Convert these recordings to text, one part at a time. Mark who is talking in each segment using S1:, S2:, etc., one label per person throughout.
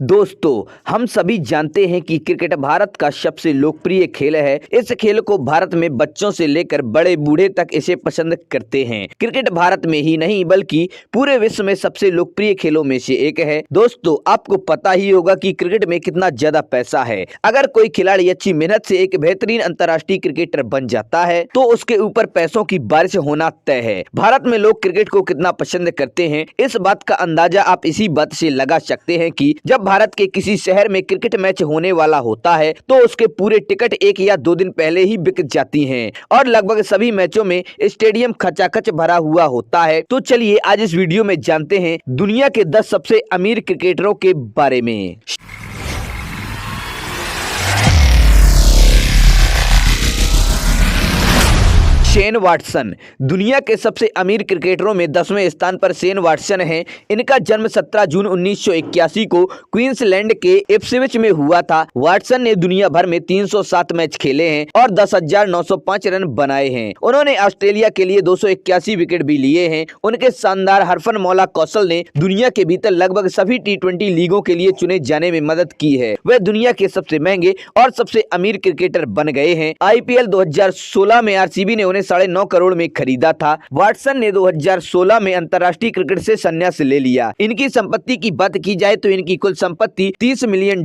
S1: दोस्तों, हम सभी जानते हैं कि क्रिकेट भारत का सबसे लोकप्रिय खेल है। इस खेल को भारत में बच्चों से लेकर बड़े बूढ़े तक इसे पसंद करते हैं। क्रिकेट भारत में ही नहीं बल्कि पूरे विश्व में सबसे लोकप्रिय खेलों में से एक है। दोस्तों, आपको पता ही होगा कि क्रिकेट में कितना ज्यादा पैसा है। अगर कोई खिलाड़ी अच्छी मेहनत से एक बेहतरीन अंतर्राष्ट्रीय क्रिकेटर बन जाता है तो उसके ऊपर पैसों की बारिश होना तय है। भारत में लोग क्रिकेट को कितना पसंद करते हैं, इस बात का अंदाजा आप इसी बात से लगा सकते हैं कि जब भारत के किसी शहर में क्रिकेट मैच होने वाला होता है तो उसके पूरे टिकट 1 या 2 दिन पहले ही बिक जाती हैं और लगभग सभी मैचों में स्टेडियम खचाखच भरा हुआ होता है। तो चलिए आज इस वीडियो में जानते हैं दुनिया के 10 सबसे अमीर क्रिकेटरों के बारे में। शेन वाटसन दुनिया के सबसे अमीर क्रिकेटरों में 10वें स्थान पर शेन वाटसन हैं। इनका जन्म 17 जून 1981 को क्वींसलैंड के इप्सविच में हुआ था। वाटसन ने दुनिया भर में 307 मैच खेले हैं और 10,905 रन बनाए हैं। उन्होंने ऑस्ट्रेलिया के लिए 281 विकेट भी लिए हैं। उनके शानदार हरफनमौला कौशल ने दुनिया के भीतर लगभग सभी T20 लीगों के लिए चुने जाने में मदद की है। वे दुनिया के सबसे महंगे और सबसे अमीर क्रिकेटर बन गए हैं। IPL 2016 में RCB ने उन्हें 9.5 करोड़ में खरीदा था। वाटसन ने 2016 में अंतर्राष्ट्रीय क्रिकेट से संन्यास ले लिया। इनकी संपत्ति की बात की जाए तो इनकी कुल संपत्ति $30 मिलियन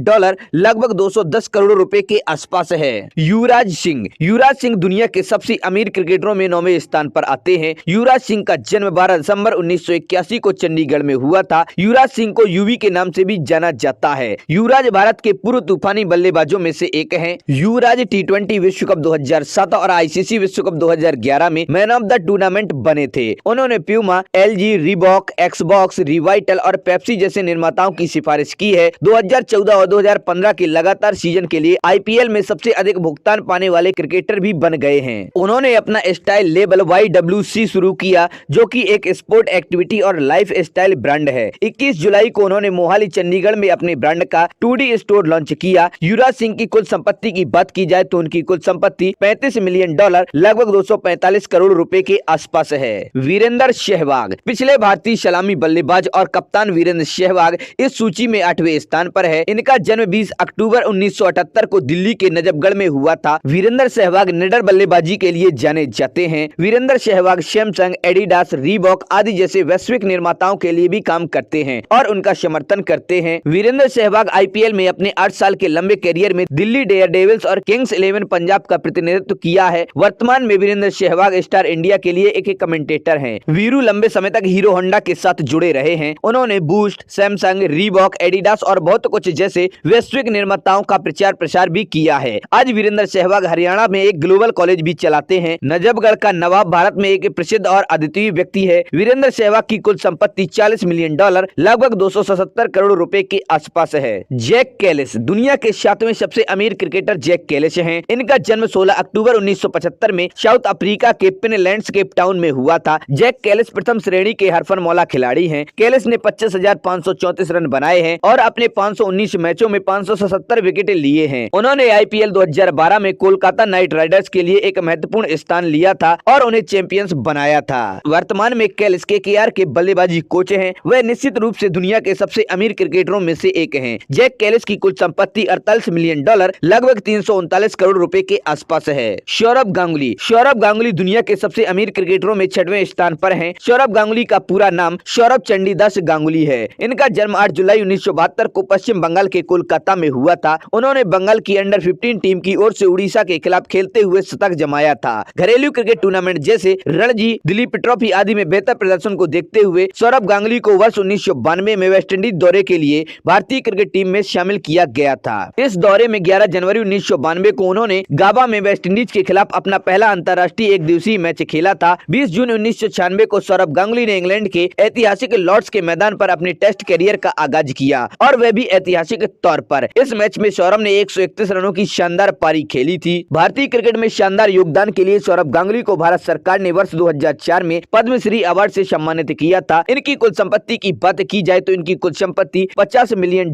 S1: लगभग 210 करोड़ रुपए के आसपास है। युवराज सिंह दुनिया के सबसे अमीर क्रिकेटरों में 9वें स्थान पर आते हैं। युवराज सिंह का जन्म 12 दिसंबर 1981 को चंडीगढ़ में हुआ था। युवराज सिंह को युवी के नाम से भी जाना जाता है। युवराज भारत के पूर्व तूफानी बल्लेबाजों में से एक हैं। युवराज T20 विश्व कप 2007 और ICC विश्व कप 2011 में मैन ऑफ द टूर्नामेंट बने थे। उन्होंने Puma, LG, Reebok, Xbox, Revital और पेप्सी जैसे निर्माताओं की सिफारिश की है। 2014 और 2015 के लगातार सीजन के लिए IPL में सबसे अधिक भुगतान पाने वाले क्रिकेटर भी बन गए हैं। उन्होंने अपना स्टाइल लेबल YWC शुरू किया जो कि एक स्पोर्ट एक्टिविटी और लाइफ स्टाइल ब्रांड है। 21 जुलाई को उन्होंने मोहाली चंडीगढ़ में अपने ब्रांड का 2D स्टोर लॉन्च किया। युवराज सिंह की कुल संपत्ति की बात की जाए तो उनकी कुल संपत्ति $35 मिलियन लगभग 245 करोड़ रुपए के आसपास है। वीरेंद्र सहवाग पिछले भारतीय सलामी बल्लेबाज और कप्तान वीरेंद्र सहवाग इस सूची में 8वें स्थान पर है। इनका जन्म 20 अक्टूबर 1978 को दिल्ली के नजफगढ़ में हुआ था। वीरेंद्र सहवाग निडर बल्लेबाजी के लिए जाने जाते हैं। Virender Sehwag Samsung, Adidas, Reebok आदि जैसे वैश्विक निर्माताओं के लिए भी काम करते हैं और उनका समर्थन करते हैं। वीरेंद्र सहवाग IPL में अपने 8 साल के लंबे करियर में दिल्ली डेयरडेविल्स और किंग्स 11 पंजाब का प्रतिनिधित्व किया है। वर्तमान में वीरेंद्र सहवाग स्टार इंडिया के लिए एक कमेंटेटर हैं। वीरू लंबे समय तक हीरो होंडा के साथ जुड़े रहे हैं। उन्होंने बूस्ट, सैमसंग, रीबॉक, एडिडास और बहुत कुछ जैसे वैश्विक निर्माताओं का प्रचार प्रसार भी किया है। आज वीरेंद्र सहवाग हरियाणा में एक ग्लोबल कॉलेज भी चलाते हैं। नजफगढ़ का नवाब भारत में एक प्रसिद्ध और अद्वितीय व्यक्ति है। वीरेंद्र सहवाग की कुल संपत्ति $40 मिलियन लगभग 277 करोड़ रुपए के आसपास है। जैक कैलिस दुनिया के 7वें सबसे अमीर क्रिकेटर जैक कैलिस हैं। इनका जन्म 16 अक्टूबर 1975 में साउथ अफ्रीका के पिनलैंड्स केप टाउन में हुआ था। जैक कैलिस प्रथम श्रेणी के हरफनमौला खिलाड़ी हैं। कैलिस ने 25,534 रन बनाए हैं और अपने 519 मैचों में 577 विकेट लिए हैं। उन्होंने IPL 2012 में कोलकाता नाइट राइडर्स के लिए एक महत्वपूर्ण स्थान लिया था और उन्हें चैंपियंस बनाया था। वर्तमान में कैलिस KKR के बल्लेबाजी कोच हैं। वह निश्चित रूप से दुनिया के सबसे अमीर क्रिकेटरों में से एक हैं। जैक कैलिस की कुल संपत्ति $48 मिलियन लगभग 339 करोड़ रुपए के आसपास है। सौरभ गांगुली दुनिया के सबसे अमीर क्रिकेटरों में 6वें स्थान पर हैं। सौरभ गांगुली का पूरा नाम सौरभ चंडीदास गांगुली है। इनका जन्म 8 जुलाई 1972 को पश्चिम बंगाल के कोलकाता में हुआ था। उन्होंने बंगाल की अंडर 15 टीम की ओर से उड़ीसा के खिलाफ खेलते हुए शतक जमाया था। घरेलू क्रिकेट टूर्नामेंट जैसे रणजी, दिलीप ट्रॉफी आदि में बेहतर प्रदर्शन को देखते हुए सौरभ गांगुली को वर्ष 1992 में वेस्टइंडीज दौरे के लिए भारतीय क्रिकेट टीम में शामिल किया गया था। इस दौरे में 11 जनवरी 1992 को उन्होंने गाबा में वेस्टइंडीज के खिलाफ अपना पहला अंतर्राष्ट्रीय एक दिवसीय मैच खेला था। 20 जून 1996 को सौरभ गांगुली ने इंग्लैंड के ऐतिहासिक लॉर्ड्स के मैदान पर अपने टेस्ट करियर का आगाज किया और वह भी ऐतिहासिक तौर पर। इस मैच में सौरभ ने 131 रनों की शानदार पारी खेली थी। भारतीय क्रिकेट में शानदार योगदान के लिए सौरभ गांगुली को भारत सरकार ने वर्ष 2004 में पद्मश्री अवार्ड से सम्मानित किया था। इनकी कुल संपत्ति की बात की जाए तो इनकी कुल संपत्ति $50 मिलियन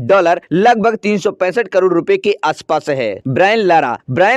S1: लगभग 365 करोड़ रुपए के आसपास है। ब्रायन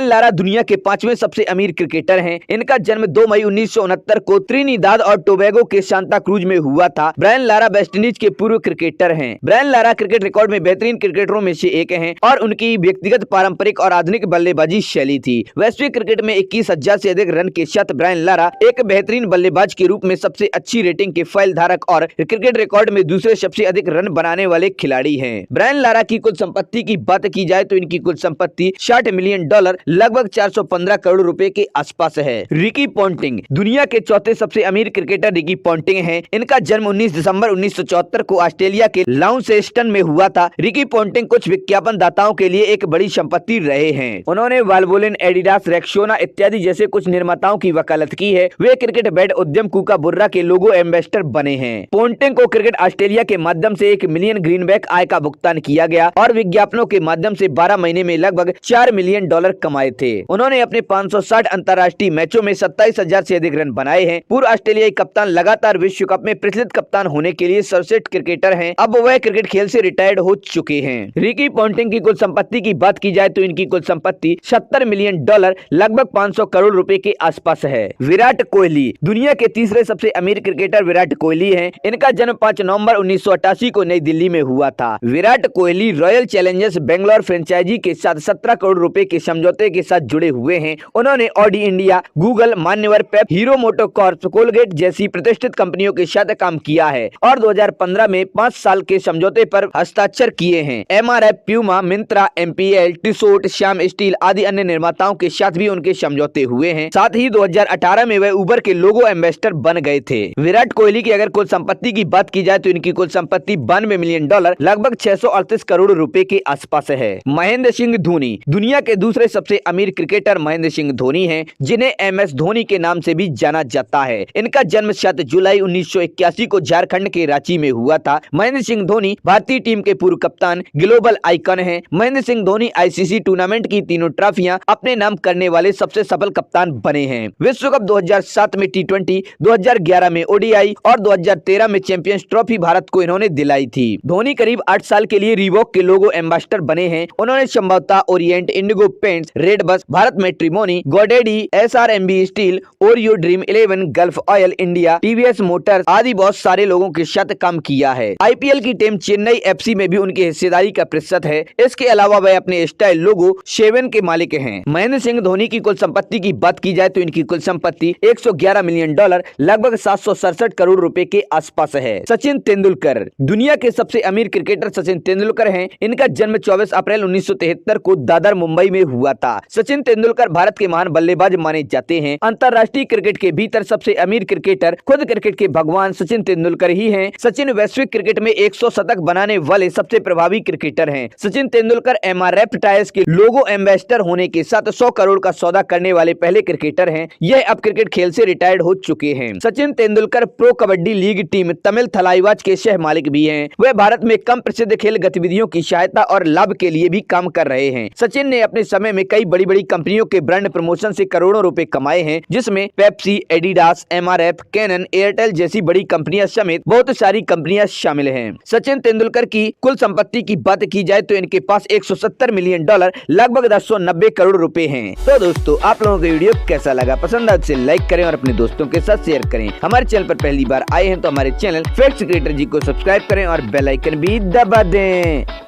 S1: लारा दुनिया के 5वें सबसे अमीर क्रिकेटर हैं। इनका जन्म 2 मई 1969 को त्रिनिदाद और टोबैगो के सांता क्रूज में हुआ था। ब्रायन लारा वेस्टइंडीज के पूर्व क्रिकेटर हैं। ब्रायन लारा क्रिकेट रिकॉर्ड में बेहतरीन क्रिकेटरों में से एक हैं और उनकी व्यक्तिगत पारंपरिक और आधुनिक बल्लेबाजी शैली थी। वैश्विक क्रिकेट में 21,000 से अधिक रन के साथ ब्रायन लारा एक बेहतरीन बल्लेबाज के रूप में सबसे अच्छी रेटिंग के फाइल धारक और क्रिकेट रिकॉर्ड में दूसरे सबसे अधिक रन बनाने वाले खिलाड़ी हैं। ब्रायन लारा की कुल संपत्ति की बात की जाए तो इनकी कुल संपत्ति $60 मिलियन लगभग 415 करोड़ रुपए के आसपास है। रिकी पॉन्टिंग दुनिया के चौथे सबसे अमीर क्रिकेटर रिकी पॉन्टिंग हैं। इनका जन्म 19 दिसंबर 1974 को ऑस्ट्रेलिया के लाउंसेस्टन में हुआ था। रिकी पॉन्टिंग कुछ विज्ञापन दाताओं के लिए एक बड़ी संपत्ति रहे हैं। उन्होंने वाल्वोलिन, एडिडास, रेक्सोना इत्यादि जैसे कुछ निर्माताओं की वकालत की है। वे क्रिकेट बैट उद्यम कूका बुर्रा के लोगो एम्बेसडर बने हैं। पॉन्टिंग को क्रिकेट ऑस्ट्रेलिया के माध्यम से 1 मिलियन ग्रीनबैक आय का भुगतान किया गया और विज्ञापनों के माध्यम से 12 महीने में लगभग $4 मिलियन कमाए थे। उन्होंने अपने 560 अंतर्राष्ट्रीय मैचों में 27,000 से अधिक रन बनाए हैं। पूर्व ऑस्ट्रेलियाई कप्तान लगातार विश्व कप में प्रचलित कप्तान होने के लिए सर्वश्रेष्ठ क्रिकेटर हैं। अब वह क्रिकेट खेल से रिटायर्ड हो चुके हैं। रिकी पॉन्टिंग की कुल संपत्ति की बात की जाए तो इनकी कुल संपत्ति $70 मिलियन लगभग 500 करोड़ रुपए के आसपास है। विराट कोहली दुनिया के तीसरे सबसे अमीर क्रिकेटर विराट कोहली हैं। इनका जन्म 5 नवंबर 1988 को नई दिल्ली में हुआ था। Virat Kohli Royal Challengers Bangalore franchise के साथ 17 करोड़ रुपए के समझौते के साथ जुड़े हुए हैं। उन्होंने ऑडी इंडिया, गूगल, मान्यवर पेप, हीरो मोटोकॉर्प, कोलगेट जैसी प्रतिष्ठित कंपनियों के साथ काम किया है और 2015 में 5 साल के समझौते पर हस्ताक्षर किए हैं। MRF, Puma, Myntra, MPL, Tissot, Shyam steel आदि अन्य निर्माताओं के साथ भी उनके समझौते हुए हैं। साथ ही 2018 में वह उबर के लोगो एम्बेसडर बन गए थे। विराट कोहली की अगर कुल संपत्ति की बात की जाए तो इनकी कुल संपत्ति $92 मिलियन लगभग 638 करोड़ रुपए के आसपास है। महेंद्र सिंह धोनी दुनिया के दूसरे सबसे अमीर क्रिकेटर महेंद्र सिंह धोनी हैं, जिन्हें MS धोनी के नाम से भी जाना जाता है। इनका जन्म 7 जुलाई 1981 को झारखंड के रांची में हुआ था। महेंद्र सिंह धोनी भारतीय टीम के पूर्व कप्तान, ग्लोबल आइकन हैं। महेंद्र सिंह धोनी ICC टूर्नामेंट की तीनों ट्रॉफियां अपने नाम करने वाले सबसे सफल कप्तान बने हैं। विश्व कप 2007 में T20, 2011 में ODI और 2013 में चैंपियंस ट्रॉफी भारत को इन्होंने दिलाई थी। धोनी करीब 8 साल के लिए रीबॉक के लोगो एम्बेसडर बने हैं। उन्होंने संभवतः Orient, Indigo paints, red bus, Bharat matrimony, GoDaddy, SRMB steel, Oreo, dream 11, gulf oil India, TVS Motors आदि बहुत सारे लोगों के साथ काम किया है। IPL की टीम चेन्नई FC में भी उनकी हिस्सेदारी का प्रतिशत है। इसके अलावा वह अपने स्टाइल लोगो 7 के मालिक हैं। महेंद्र सिंह धोनी की कुल संपत्ति की बात की जाए तो इनकी कुल संपत्ति $111 मिलियन लगभग 767 करोड़ रुपए के आसपास है। सचिन तेंदुलकर दुनिया के सबसे अमीर क्रिकेटर सचिन तेंदुलकर हैं। इनका जन्म 24 अप्रैल 1973 को दादर, मुंबई में हुआ था। सचिन तेंदुलकर भारत के महान बल्लेबाज माने जाते हैं। अंतर्राष्ट्रीय क्रिकेट के भीतर सबसे अमीर क्रिकेटर खुद क्रिकेट के भगवान सचिन तेंदुलकर ही हैं। सचिन वैश्विक क्रिकेट में 100 शतक बनाने वाले सबसे प्रभावी क्रिकेटर हैं। सचिन तेंदुलकर MRF टायर्स के लोगो एम्बेसडर होने के साथ 100 करोड़ का सौदा करने वाले पहले क्रिकेटर हैं। यह अब क्रिकेट खेल से रिटायर्ड हो चुके हैं। Sachin Tendulkar pro kabaddi league team Tamil Thalaivas के सह मालिक भी हैं। वह भारत में कम प्रसिद्ध खेल गतिविधियों की सहायता और लाभ के लिए भी काम कर रहे हैं। सचिन ने अपने समय में कई बड़ी बड़ी कंपनियों के ब्रांड प्रमोशन से करोड़ों रुपए कमाए हैं, जिसमें Pepsi, Adidas, MRF, Canon, Airtel जैसी बड़ी कंपनियां समेत बहुत सारी कंपनियां शामिल हैं। सचिन तेंदुलकर की कुल संपत्ति की बात की जाए तो इनके पास $170 मिलियन लगभग 190 करोड़ रुपए हैं। तो दोस्तों, आप लोगों को वीडियो कैसा लगा? पसंद आए तो लाइक करें और अपने दोस्तों के साथ शेयर करें। हमारे चैनल पर पहली बार आए हैं तो हमारे चैनल फैक्ट्स क्रिएटर जी को सब्सक्राइब करें और बेल आइकन भी दबा दें।